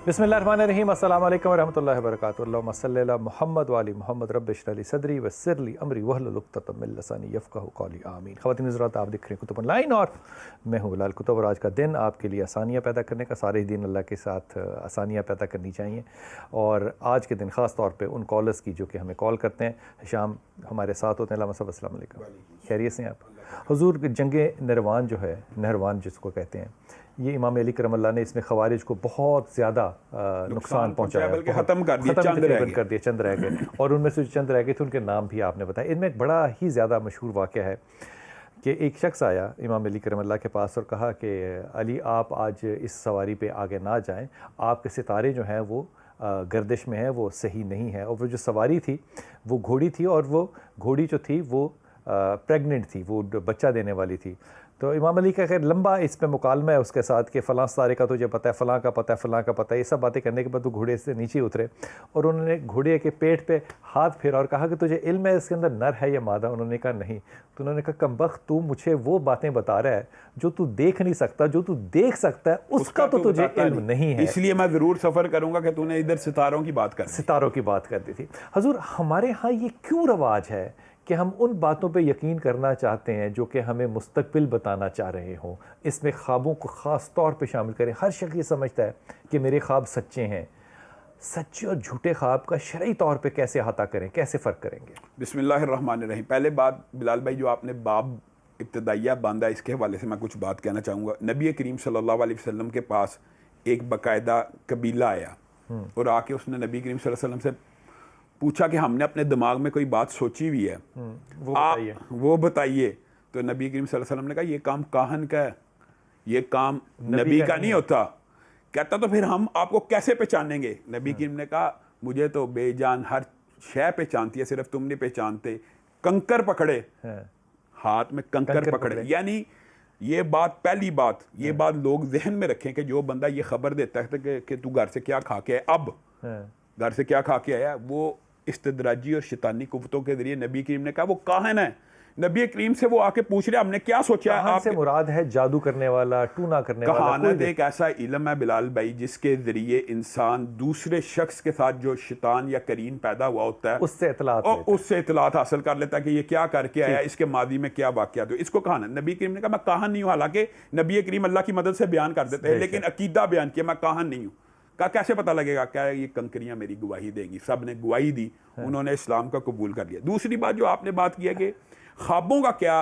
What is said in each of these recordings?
बिस्मिल्लाहिर्रहमानिर्रहीम अस्सलाम वालेकुम रहमतुल्लाहि व बरकातुहू। अल्लाहुम्मा सल्लि अला मुहम्मद व आलि मुहम्मद रब्बि इश्रह ली सदरी वयस्सिर ली अमरी वहलुल उक़दतम मिन लिसानी यफ़क़हू क़ौली आमीन। ख़वातीन हज़रात, आप देख रहे हैं कुतुब ऑनलाइन और मैं हूँ बिलाल कुतुब। और आज का दिन आपके लिए आसानियाँ पैदा करने का, सारे ही दिन अल्लाह के साथ आसानियाँ पैदा करनी चाहिए। और आज के दिन ख़ास तौर पर उन कॉलर्स की जो कि हमें कॉल करते हैं, शाम हमारे साथ होते हैं। अस्सलाम वालेकुम, खैरियत से हैं आप? हुज़ूर जंगे नहरवान जो है, नहरवान जिसको कहते हैं, ये इमाम अली करमल्लाह ने इसमें खवारिज को बहुत ज़्यादा नुकसान पहुंचाया, बल्कि ख़त्म कर दिया, चंद रह गए और उनमें से जो चंद रह गए थे उनके नाम भी आपने बताए। इनमें एक बड़ा ही ज़्यादा मशहूर वाक़या है कि एक शख्स आया इमाम अली करमल्लाह के पास और कहा कि अली, आप आज इस सवारी पे आगे ना जाएं, आपके सितारे जो हैं वो गर्दिश में है, वो सही नहीं है। और वो जो सवारी थी वो घोड़ी थी, और वो घोड़ी जो थी वो प्रेग्नेंट थी, वो बच्चा देने वाली थी। तो इमाम अली का खैर लंबा इस पे मुकालमा है उसके साथ कि फ़लाँ सितारे का तुझे पता है, फ़लाँ का पता है, फ़लाँ का पता है। ये सब बातें करने के बाद वो घोड़े से नीचे उतरे और उन्होंने घोड़े के पेट पे हाथ फेरा और कहा कि तुझे इल्म है इसके अंदर नर है या मादा? उन्होंने कहा नहीं। तो उन्होंने कहा कमबख्त, तू मुझे वो बातें बता रहा है जो तू देख नहीं सकता, जो तू देख सकता है उसका तो तुझे इल्म नहीं है। इसलिए मैं ज़रूर सफ़र करूँगा कि तूने इधर सितारों की बात कर दी थी। हजूर, हमारे यहाँ ये क्यों रवाज है कि हम उन बातों पे यकीन करना चाहते हैं जो कि हमें मुस्तकबिल बताना चाह रहे हों? इसमें ख्वाबों को ख़ास तौर पे शामिल करें। हर शख्स ये समझता है कि मेरे ख्वाब सच्चे हैं। सच्चे और झूठे ख्वाब का शरई तौर पे कैसे अहाता करें, कैसे फ़र्क करेंगे? बिस्मिल्लाहिर्रहमानिर्रहीम। पहले बात बिलाल भाई, जो आपने बाब इब्तदाइया बांधा, इसके हवाले से मैं कुछ बात कहना चाहूँगा। नबी करीम सल्लल्लाहु अलैहि वसल्लम के पास एक बाकायदा कबीला आया और आके उसने नबी करीम सल्लल्लाहु अलैहि वसल्लम से पूछा कि हमने अपने दिमाग में कोई बात सोची हुई है, वो बताइए। तो नबी करीम सल्लल्लाहु अलैहि वसल्लम ने कहा ये काम काहन का है, ये काम नबी का नहीं होता। कहता तो फिर हम आपको कैसे पहचानेंगे? नबी करीम ने कहा मुझे तो बेजान हर शय पहचानती है, सिर्फ तुम नहीं पहचानते। कंकर पकड़े, हाथ में कंकर पकड़े, यानी ये बात, पहली बात ये बात लोग जहन में रखें कि जो बंदा ये खबर देता है कि तू घर से क्या खा के आया, अब घर से क्या खा के आया, वो इस्तदराजी और शैतानी कुव्वतों के जरिए नबी करीम ने कहा वो काहन है। नबी करीम से वो आके पूछ रहे हमने क्या सोचा है? आपसे मुराद है जादू करने वाला, टूना करने वाला। कहानत एक ऐसा इल्म है बिलाल भाई जिसके जरिए इंसान दूसरे शख्स के साथ जो शैतान या करीन पैदा हुआ होता है उससे इतलात हासिल कर लेता है कि ये क्या करके आया, इसके मादी में क्या वाकया। तो इसको कहानत। नबी करीम ने कहा मैं काहन नहीं हूँ, हालांकि नबी करीम अल्लाह की मदद से बयान कर देते हैं, लेकिन अकीदा बयान किया मैं काहन नहीं हूँ। का कैसे पता लगेगा? क्या ये कंकरियां मेरी गवाही देंगी? सब ने गवाही दी, उन्होंने इस्लाम का कबूल कर लिया। दूसरी बात जो आपने बात की है कि ख्वाबों का क्या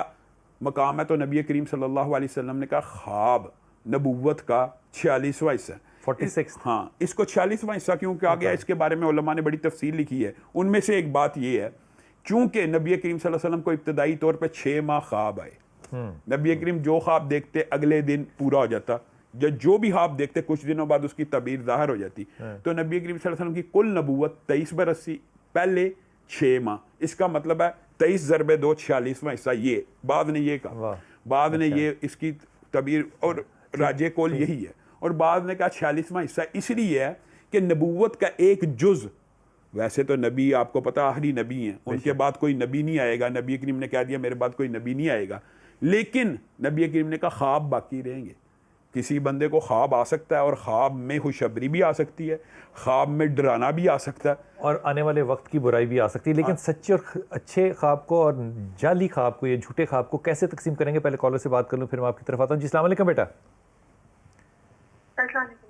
मकाम है, तो नबी करीम सल्लल्लाहु अलैहि वसल्लम ने कहा ख्वाब नबुव्वत का 46वां हिस्सा, 46। हाँ, इसको 46वां हिस्सा क्यों कहा गया, इसके बारे में उलमा ने बड़ी तफसील लिखी है। उनमें से एक बात यह है, चूंकि नबी करीम सल्लल्लाहु अलैहि वसल्लम को इब्तदाई तौर पर 6 माह ख्वाब आए। नबी करीम जो ख्वाब देखते अगले दिन पूरा हो जाता, जो भी ख्वाब देखते कुछ दिनों बाद उसकी तबीर जाहिर हो जाती। तो नबी करीम सल्लल्लाहु अलैहि वसल्लम की कुल नबूवत 23 बरस सी, पहले 6 माह। इसका मतलब है 23 ज़रबे 2 46वां हिस्सा। ये बाद ने ये कहा, बाद ने ये इसकी तबीर और राजे कोल यही है। और बाद ने कहा 46वां हिस्सा इसलिए है कि नबूवत का एक जुज, वैसे तो नबी आपको पता आखिरी नबी हैं, उनके बाद कोई नबी नहीं आएगा। नबी करीम ने कह दिया मेरे बाद कोई नबी नहीं आएगा, लेकिन नबी करीम ने कहा ख्वाब बाकी रहेंगे। किसी बंदे को ख्वाब आ सकता है और ख्वाब में खुशखबरी भी आ सकती है, ख्वाब में डराना भी आ सकता है, और आने वाले वक्त की बुराई भी आ सकती है। लेकिन सच्चे और अच्छे ख्वाब को और जाली ख्वाब को या झूठे ख्वाब को कैसे तकसीम करेंगे? पहले कॉलर से बात कर लूँ, फिर मैं आपकी तरफ आता हूँ। जी अस्सलाम वालेकुम बेटा।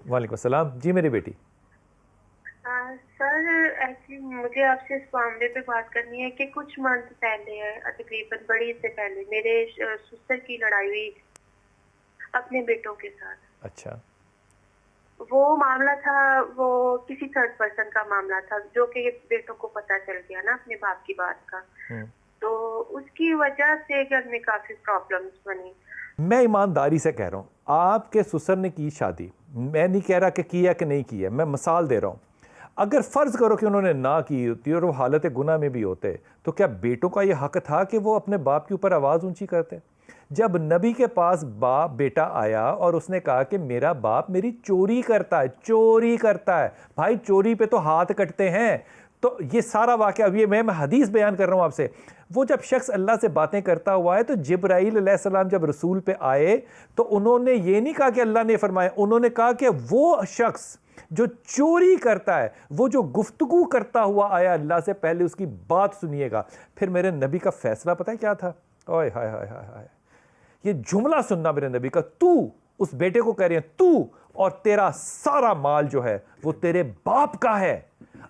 वालेकुम सलाम जी मेरी बेटी। सर एक्चुअली मुझे आपसे इस मामले पे बात करनी है कि कुछ मंथ पहले, तकरीबन बड़ी से पहले, मेरे सिस्टर की लड़ाई हुई अपने बेटों के साथ। अच्छा। वो मामला था, वो किसी थर्ड पर्सन का मामला था जो कि बेटों को पता चल गया ना अपने बाप की बात का, तो उसकी वजह से घर में काफी प्रॉब्लम्स बनी। मैं ईमानदारी से कह रहा हूँ, आपके ससुर ने की शादी, मैं नहीं कह रहा कि किया कि नहीं किया, मैं मिसाल दे रहा हूँ। अगर फ़र्ज़ करो कि उन्होंने ना की होती और वो हालत गुनाह में भी होते, तो क्या बेटों का ये हक़ था कि वो अपने बाप के ऊपर आवाज़ ऊंची करते? जब नबी के पास बेटा आया और उसने कहा कि मेरा बाप मेरी चोरी करता है, चोरी करता है, भाई चोरी पे तो हाथ कटते हैं। तो ये सारा वाक़या, अब ये मैं हदीस बयान कर रहा हूँ आपसे। वो जब शख्स अल्लाह से बातें करता हुआ है, तो जिब्राईल अलैहिस्सलाम जब रसूल पे आए तो उन्होंने ये नहीं कहा कि अल्लाह ने फरमाया, उन्होंने कहा कि वो शख्स जो चोरी करता है, वो जो गुफ्तगू करता हुआ आया अल्लाह से, पहले उसकी बात सुनिएगा। फिर मेरे नबी का फैसला पता है क्या था? ओए हाय हाय हाय हाय, ये जुमला सुनना मेरे नबी का, तू, उस बेटे को कह रहे हैं तू और तेरा सारा माल जो है वो तेरे बाप का है।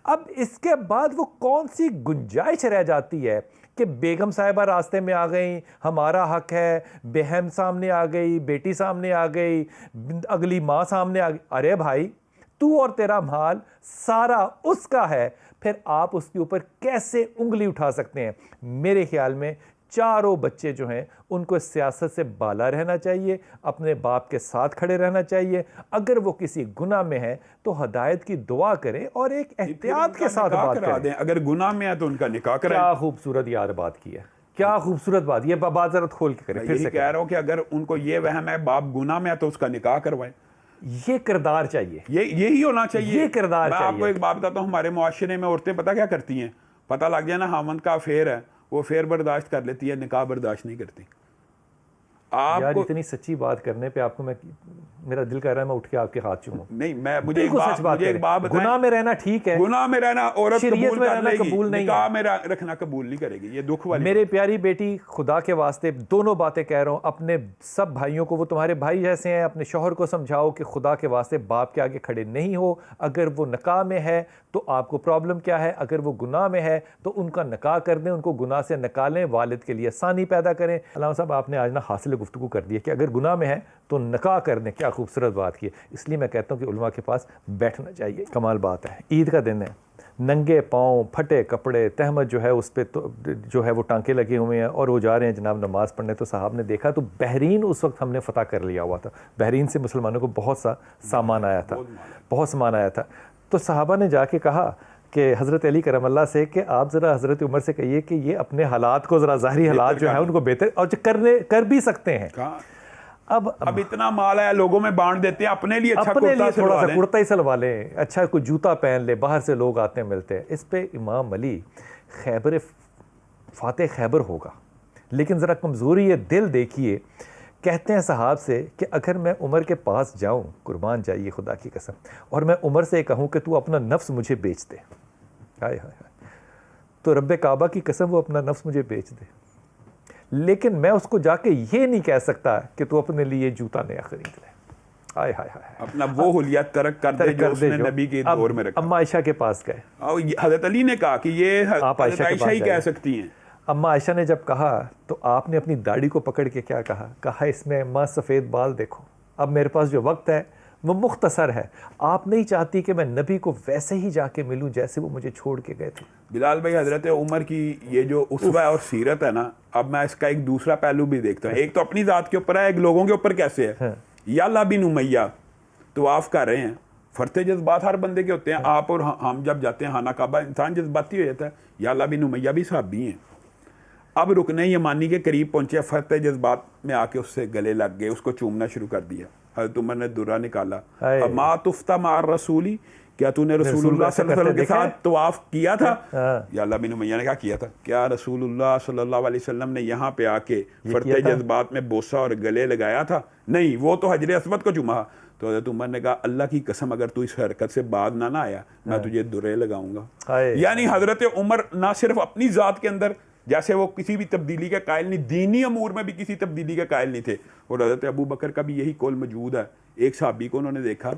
अब इसके बाद वो कौन सी गुंजाइश रह जाती है कि बेगम साहिबा रास्ते में आ गई, हमारा हक है, बहन सामने आ गई, बेटी सामने आ गई, अगली माँ सामने आ गई। अरे भाई, तू और तेरा माल सारा उसका है, फिर आप उसके ऊपर कैसे उंगली उठा सकते हैं? मेरे ख्याल में चारों बच्चे जो हैं उनको सियासत से बाला रहना चाहिए, अपने बाप के साथ खड़े रहना चाहिए। अगर वो किसी गुनाह में है तो हदायत की दुआ करें और एक एहतियात के साथ बात करें। अगर गुनाह में है तो उनका निकाह कराएं। क्या खूबसूरत यार बात की है, क्या खूबसूरत बात, ये बात जरा खोल के करें। फिर से कह रहा हूं कि अगर उनको ये वहम है बाप गुनाह में है तो उसका निकाह करवाएं। ये किरदार चाहिए, यही होना चाहिए, ये किरदार मैं चाहिए। आपको एक बात बताता हूँ, हमारे मुआशरे में औरतें पता क्या करती हैं? पता लग जाए ना हामंद का अफेयर है, वो फेर बर्दाश्त कर लेती है, निकाह बर्दाश्त नहीं करती। यार इतनी सच्ची बात करने पे आपको मेरा दिल कर रहा है मैं उठ के आपके हाथ चूमूं। नहीं, मुझे एक बात बताएं, गुनाह में रहना ठीक है, गुनाह में रहना औरत कबूल कर लेगी, कबूल नहीं, निकाह में रखना कबूल नहीं करेगी। ये दुख वाली मेरे प्यारी बेटी, खुदा के वास्ते दोनों बातें कह रहा हूँ, अपने सब भाइयों को, वो तुम्हारे भाई जैसे हैं, अपने शौहर को समझाओ कि खुदा के वास्ते बाप के आगे खड़े नहीं हो। अगर वो निकाह में है तो आपको प्रॉब्लम क्या है? अगर वो गुनाह में है तो उनका निकाह कर दें, उनको गुनाह से निकालें, वालिद के लिए आसानी पैदा करें। अल्लाह साहब, आपने आज ना हासिल गुफ्तगू कर दी है कि अगर गुनाह में है तो निकाह कर दें। क्या खूबसूरत बात की है। इसलिए मैं कहता हूँ कि उलमा के पास बैठना चाहिए। कमाल बात है, ईद का दिन है, नंगे पाँव, फटे कपड़े, तहमद जो है उस पर तो जो है वो टांके लगे हुए हैं और वो जा रहे हैं जनाब नमाज़ पढ़ने। तो साहब ने देखा तो बहरीन उस वक्त हमने फ़तह कर लिया हुआ था, बहरीन से मुसलमानों को बहुत सा सामान आया था, बहुत सामान आया था। तो साहबा ने जाके कहा कि हज़रत अली करमल्ला से कि आप ज़रा हज़रत उमर से कहिए कि ये अपने हालात को ज़रा ज़ाहिरी हालात जो है उनको बेहतर, और जो कर भी सकते हैं। अब इतना माल है, लोगों में बांट देते हैं, अपने लिए अच्छा थोड़ा सा कुर्ता ही सलवा लें, अच्छा कोई जूता पहन ले, बाहर से लोग आते हैं मिलते हैं। इस पे इमाम अली खैबर फातेह खैबर होगा, लेकिन ज़रा कमज़ोरी है दिल देखिए। कहते हैं साहब से कि अगर मैं उमर के पास जाऊं, कुर्बान जाइए खुदा की कसम, और मैं उमर से कहूं कि तू अपना नफ्स मुझे बेच दे, हाय हाय हाय, तो रब्बे काबा की कसम वो अपना नफ्स मुझे बेच दे, लेकिन मैं उसको जाके ये नहीं कह सकता कि तू अपने लिए जूता नया खरीद ले। हाय हाय हाय, अपना वो हुलिया तर्क कर दे जो उसने नबी के दौर में रखा। अम्मा आयशा के पास गए, हज़रत अली ने कहा कि ये आप आयशा ही कह सकती हैं। अम्मा आयशा ने जब कहा तो आपने अपनी दाढ़ी को पकड़ के क्या कहा इसमें अम्मा सफ़ेद बाल देखो, अब मेरे पास जो वक्त है वो मुख्तसर है, आप नहीं चाहती कि मैं नबी को वैसे ही जाके मिलूं जैसे वो मुझे छोड़ के गए थे। बिलाल भाई, हज़रत उमर की ये जो उसवा और सीरत है ना, अब मैं इसका एक दूसरा पहलू भी देखता हूँ। एक तो अपनी ज़ात के ऊपर है, एक लोगों के ऊपर कैसे है। याला बिन उमैया तवाफ कर रहे हैं, फरते जज्बात हर बंदे के होते हैं। आप और हम जब जाते हैं खाना काबा, इंसान जज्बाती हो जाता है। याला बिन उमैया भी साहबी हैं। अब रुकने यमानी के करीब पहुंचे, फरते जज्बात में आके उससे गले लग गए, उसको चूमना शुरू कर दिया। हज़रत उमर ने दुर्रा निकाला, मा तुफ्ता मार रसूली, क्या तूने रसूलुल्लाह सल्लल्लाहु अलैहि वसल्लम के साथ तवाफ किया था? या अल्लाह बिन उमैया ने क्या किया था? क्या रसूलुल्लाह सल्लल्लाहु अलैहि वसल्लम ने यहाँ पे आके फरते जज्बात में बोसा और गले लगाया था? नहीं, वो तो हजरे अस्वद को चूमा। तो हज़रत उमर ने कहा, अल्लाह की कसम अगर तू इस हरकत से बाद ना आया, मैं तुझे दुर्रे लगाऊंगा। यानी हज़रत उमर ना सिर्फ अपनी ज़ात के अंदर जैसे वो किसी भी तब्दीली का कायल नहीं, दीनी अमूर में भी किसी तब्दीली का कायल नहीं थे। और हज़रत अबू बकर का भी यही कौल मौजूद है। एक सहाबी को उन्होंने देखा,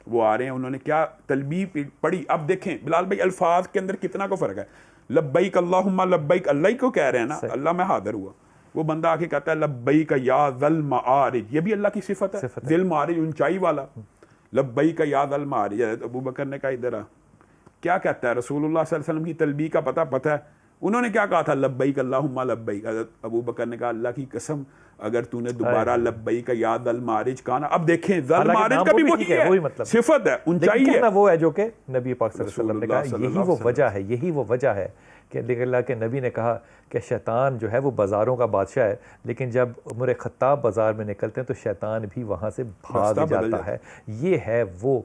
वो आ रहे हैं, उन्होंने क्या तलबीब पढ़ी। अब देखें बिलाल भाई, अल्फाज के अंदर कितना को फ़र्क है। लब्बैक अल्लाहुम्मा लब्बैक, अल्लाह को कह रहे हैं ना, अल्लाह मैं हाज़िर हुआ। वो बंदा आके कहता है लब्बैक या ज़ल मारिज, ये भी अल्लाह की सिफत है, दिल मारिज, ऊंचाई वाला। लब्बैक या ज़ल मारिज। अबू बकर ने कहा, इधर आ, क्या कहता है? रसूलुल्लाह सल्लल्लाहु अलैहि वसल्लम की तलबी का पता है? उन्होंने क्या कहा था? लब्बैक अल्लाहुम्मा लब्बैक। अबू बकर ने कहा, अल्लाह की कसम अगर तूने दोबारा लब्बैक या ज़ल मारिज कहा ना। अब देखें, ज़ल मारिज का भी वही है, मतलब सिफत है, ऊंचाई है, वो है जो कि नबी पाक सल्लल्लाहु अलैहि वसल्लम ने कहा। यही वो वजह है कि अल्लाह के नबी ने कहा कि शैतान जो है वो बाज़ारों का बादशाह है, लेकिन जब उमर ख़त्ताब बाज़ार में निकलते हैं तो शैतान भी वहाँ से भाग जाता है। ये है वो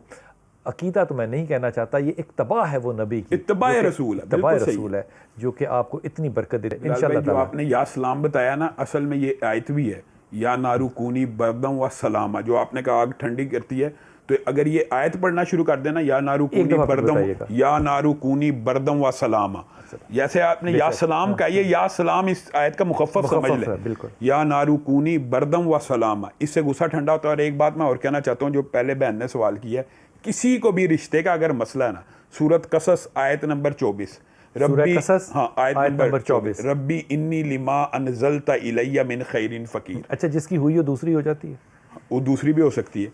अकीदा, तो मैं नहीं कहना चाहता, ये इत्तबा है वो नबी की, इत्तबा रसूल है जो कि आपको इतनी बरकत दे। इंशाअल्लाह जो आपने या सलाम बताया ना, असल में ये आयत भी है, या नारू कूनी बरदम व सलामा। जो आपने कहा आग ठंडी करती है तो अगर ये आयत पढ़ना शुरू कर देना, या नारुकूनी बर्दम, या नारुकूनी बर्दम व सलामा, जैसे आपने या सलाम का, ये या सलाम इस आयत का मुखफ़फ़ समझ ले, या नारुकूनी बर्दम व सलामा, इससे गुस्सा ठंडा होता है। और एक बात मैं और कहना चाहता हूँ, जो पहले बहन ने सवाल किया, किसी को भी रिश्ते का अगर मसला है ना, सूरत कसस आयत नंबर 24, रब्बी, हाँ आयत नंबर 24, रब्बी इन्नी लिमा अनज़लता इलैया मिन खैरिन फ़कीर। अच्छा, जिसकी हुई हो दूसरी हो जाती है, वो दूसरी भी हो सकती है,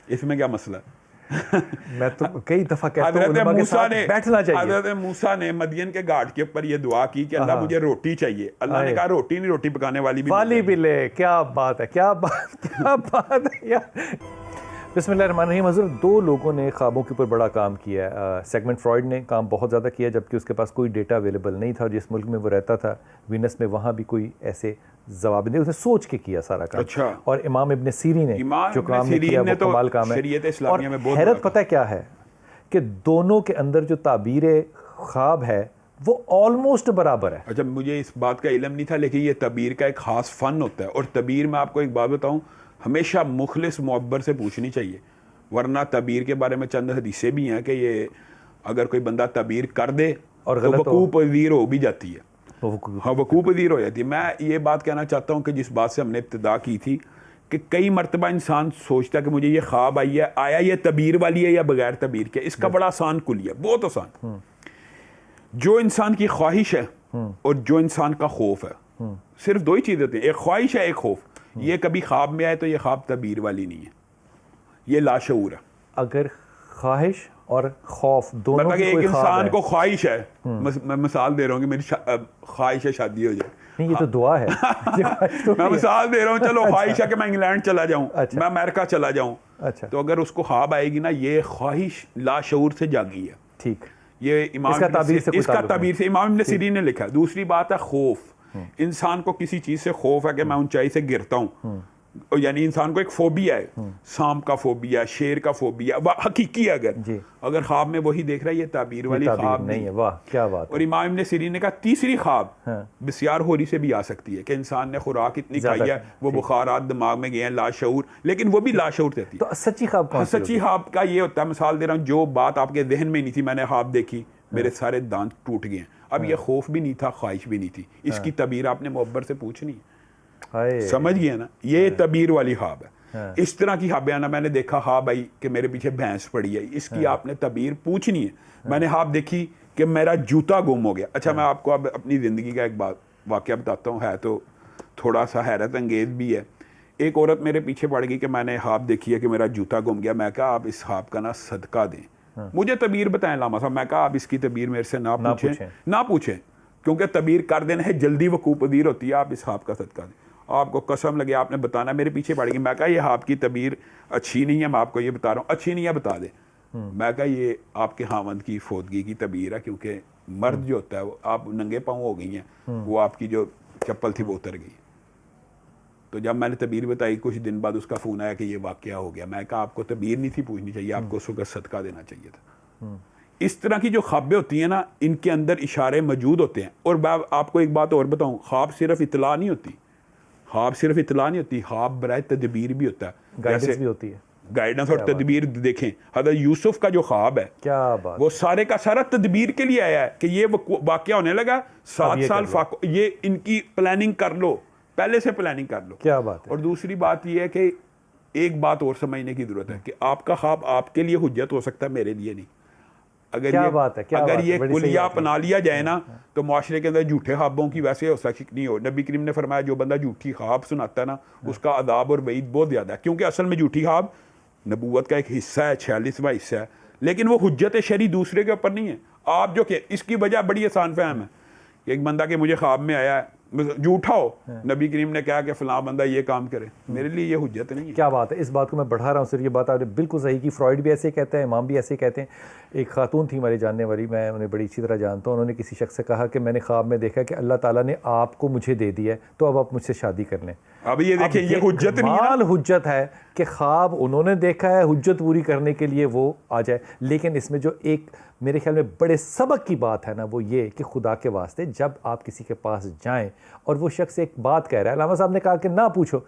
इसमें क्या मसला है? मैं तो कई दफा कहता हूं उलमा के साथ बैठना चाहिए। हज़रत मूसा ने मदियन के घाट के ऊपर ये दुआ की कि अल्लाह मुझे रोटी चाहिए। अल्लाह ने कहा रोटी नहीं, रोटी पकाने वाली भी ले। क्या बात है, क्या बात है यार। बिस्मिल्लाहिर्रहमानिर्रहीम। हज़रत, दो लोगों ने ख्वाबों के ऊपर बड़ा काम किया है। सेगमेंट फ्रॉइड ने काम बहुत ज़्यादा किया, जबकि उसके पास कोई डेटा अवेलेबल नहीं था। जिस मुल्क में वो रहता था, वीनस में, वहाँ भी कोई ऐसे जवाब नहीं, उसने सोच के किया सारा काम। अच्छा। और इमाम इब्न सीरी ने जो काम किया वो कमाल काम है। और हैरत पता क्या है कि दोनों के अंदर जो ताबीर ख्वाब है वो ऑलमोस्ट बराबर है। अच्छा, मुझे इस बात का इल्म नहीं था, लेकिन ये तबीर का एक ख़ास फ़न होता है। और तबीर में आपको एक बात बताऊँ, हमेशा मुखलिस मुअब्बर से पूछनी चाहिए, वरना तबीर के बारे में चंद हदीसें भी हैं कि ये अगर कोई बंदा तबीर कर दे और तो वकूफ़ पज़ीर हो भी जाती है। हाँ, वकूफ़ पज़ीर हो जाती है। मैं ये बात कहना चाहता हूँ कि जिस बात से हमने इब्तिदा की थी कि कई मरतबा इंसान सोचता है कि मुझे ये ख्वाब आई है, आया ये तबीर वाली है या बगैर तबीर के। इसका बड़ा आसान कुलिया, बहुत आसान। जो इंसान की ख्वाहिश है और जो इंसान का खौफ है, सिर्फ दो ही चीज़ें होती हैं, एक ख्वाहिश है, एक खौफ। ये कभी ख्वाब में आए तो ये ख्वाब तबीर वाली नहीं है, ये लाशऊर है। अगर ख्वाहिश और खौफ दोनों मतलब एक इंसान को ख्वाहिश है, मैं मिसाल दे रहा हूँ कि मेरी ख्वाहिश है शादी हो जाए, नहीं ये तो दुआ है। मैं मिसाल दे रहा हूँ, चलो ख्वाहिश है कि मैं इंग्लैंड चला जाऊँ, मैं अमेरिका चला जाऊँ। अच्छा, तो अगर उसको ख्वाब आएगी ना, ये ख्वाहिश लाशऊर से जागी है। ठीक, ये इमाम इसका ताबीर से इमाम इब्न सीरीन ने लिखा है। दूसरी बात है खौफ। इंसान को किसी चीज से खौफ है कि मैं ऊंचाई से गिरता हूँ, यानी इंसान को एक फोबिया है, सांप का फोबिया, शेर का फोबिया, वह हकीकी है। अगर ख्वाब में वही देख रहा है, ये ताबीर वाली ख्वाब नहीं है। वाह क्या बात। और इमाम इब्न सीरीन ने कहा तीसरी ख्वाब बिस्यार होरी से भी आ सकती है कि इंसान ने खुराक इतनी खाई है, वो बुखारात दिमाग में गए हैं, लाशऊर, लेकिन वो भी लाशऊर रहती है। तो सच्ची ख्वाब कौन सी? सच्ची ख्वाब का ये होता है, मिसाल दे रहा हूँ, जो बात आपके जहन में नहीं थी, मैंने ख्वाब देखी, मेरे सारे दांत टूट गए। अब ये खौफ भी नहीं था, ख्वाहिश भी नहीं थी, इसकी तबीर आपने मुअब्बर से पूछनी है। समझ गए ना, ये तबीर वाली ख्वाब है। इस तरह की ख्वाब आना, मैंने देखा ख्वाब आई कि मेरे पीछे भैंस पड़ी है, इसकी आपने तबीर पूछनी है। मैंने ख्वाब देखी कि मेरा जूता गुम हो गया। अच्छा, मैं आपको अब अपनी ज़िंदगी का एक बात वाक़या बताता हूँ, है तो थोड़ा सा हैरत अंगेज़ भी है। एक औरत मेरे पीछे पड़ गई कि मैंने ख्वाब देखी है कि मेरा जूता गुम गया। मैं कहा आप इस ख्वाब का ना सदका दें, मुझे तबीर बताएं लामा साहब। मैं कहा आप इसकी तबीर मेरे से ना पूछें, क्योंकि तबीर कर देना है जल्दी वकूफ़ पज़ीर होती है। आप इस ख्वाब का सदका दें, आपको कसम लगे आपने बताना। मेरे पीछे पड़ गई। मैं कहा ये आपकी तबीर अच्छी नहीं है, मैं आपको ये बता रहा हूँ, अच्छी नहीं है, बता दे। मैं कहा ये आपके खामद की फौतगी की तबीर है, क्योंकि मर्द जो होता है वो, आप नंगे पाँव हो गई हैं, वो आपकी जो चप्पल थी वो उतर गई। तो जब मैंने तबीर बताई, कुछ दिन बाद उसका फ़ोन आया कि ये वाक़या हो गया। मैं कहा आपको तबीर नहीं थी पूछनी चाहिए, आपको उस वक्त सदका देना चाहिए था। इस तरह की जो ख्वाबें होती हैं ना, इनके अंदर इशारे मौजूद होते हैं। और मैं आपको एक बात और बताऊँ, ख्वाब सिर्फ इतला नहीं होती, ख्वाब बराए तदबीर भी होता है, गाइडेंस भी होती है। गाइडेंस और तदबीर देखें, हज़रत यूसुफ का जो ख्वाब है, क्या बात, वो सारे का सारा तदबीर के लिए आया है कि ये वाक़या होने लगा, 7 साल ये इनकी प्लानिंग कर लो, पहले से प्लानिंग कर लो। क्या बात है। और दूसरी बात यह है कि एक बात और समझने की जरूरत है कि आपका ख्वाब आपके लिए हुज्जत हो सकता है, मेरे लिए नहीं। अगर ये कुलिया अपना लिया जाए ना, तो माशरे के अंदर झूठे ख्वाबों की वैसे औसत नहीं हो। नबी करीम ने फरमाया जो बंदा झूठी ख्वाब सुनाता है ना, उसका अदाब और वईद बहुत ज़्यादा है, क्योंकि असल में झूठी ख्वाब नबूवत का एक हिस्सा है, 46वां हिस्सा है, लेकिन वो हुज्जत शरी दूसरे के ऊपर नहीं है। आप जो कि इसकी वजह बड़ी आसान फहम है। एक बंदा के मुझे ख्वाब में आया है, झूठा हो, नबी करीम ने कहा कि फलां बंदा ये काम करे, मेरे लिए ये हुज्जत नहीं है। क्या बात है, इस बात को मैं बढ़ा रहा हूँ सर, ये बात आपने बिल्कुल सही की। फ्रॉइड भी ऐसे कहते हैं, इमाम भी ऐसे कहते हैं। एक खातून थी हमारी जानने वाली, मैं उन्हें बड़ी अच्छी तरह जानता हूँ। उन्होंने किसी शख्स से कहा कि मैंने ख्वाब में देखा कि अल्लाह ताला ने आपको मुझे दे दिया है, तो अब आप मुझसे शादी कर लें। अब ये देखिए, ये हुज्जत नहीं है, हुज्जत है कि ख्वाब उन्होंने देखा है, हुज्जत पूरी करने के लिए वो आ जाए। लेकिन इसमें जो एक मेरे ख्याल में बड़े सबक की बात है ना, वो ये कि खुदा के वास्ते जब आप किसी के पास जाएं और वो शख्स एक बात कह रहा है, लामा साहब ने कहा कि ना पूछो,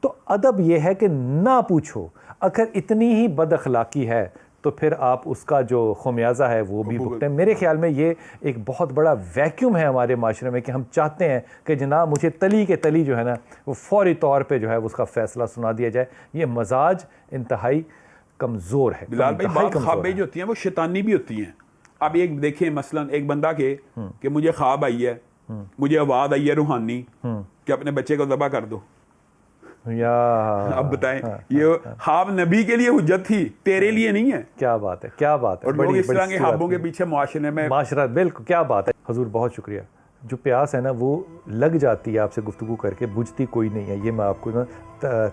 तो अदब यह है कि ना पूछो। अगर इतनी ही बद अखलाकी है तो फिर आप उसका जो खुमियाजा है वो भी भुगतें। मेरे ख्याल में ये एक बहुत बड़ा वैक्यूम है हमारे माशरे में कि हम चाहते हैं कि जनाब मुझे तली के तली जो है ना वो फौरी तौर पे जो है उसका फ़ैसला सुना दिया जाए। ये मजाज इंतहाई कमज़ोर है। बिलाल भाई, बात ख्वाबें जो होती हैं वो शैतानी भी होती हैं। अब एक देखें मसलन एक बंदा के कि मुझे ख्वाब आई है, मुझे आवाज़ आई है रूहानी कि अपने बच्चे को ज़बह कर दो, या अब बताएं ये ख्वाब नबी के लिए हुज्जत थी, तेरे लिए नहीं है। क्या बात है, क्या बात है। और लोग इस तरह के ख्वाबों के पीछे मुआशरे में माशरा, बिल्कुल क्या बात है। हुजूर बहुत शुक्रिया। जो प्यास है ना वो लग जाती है आपसे गुफ्तगू करके, बुझती कोई नहीं है। ये मैं आपको ना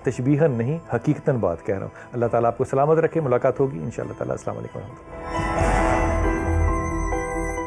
तशबीहन नहीं हकीकतन बात कह रहा हूँ। अल्लाह ताला आपको सलामत रखे। मुलाकात होगी इंशाअल्लाह ताला। अस्सलाम वालेकुम।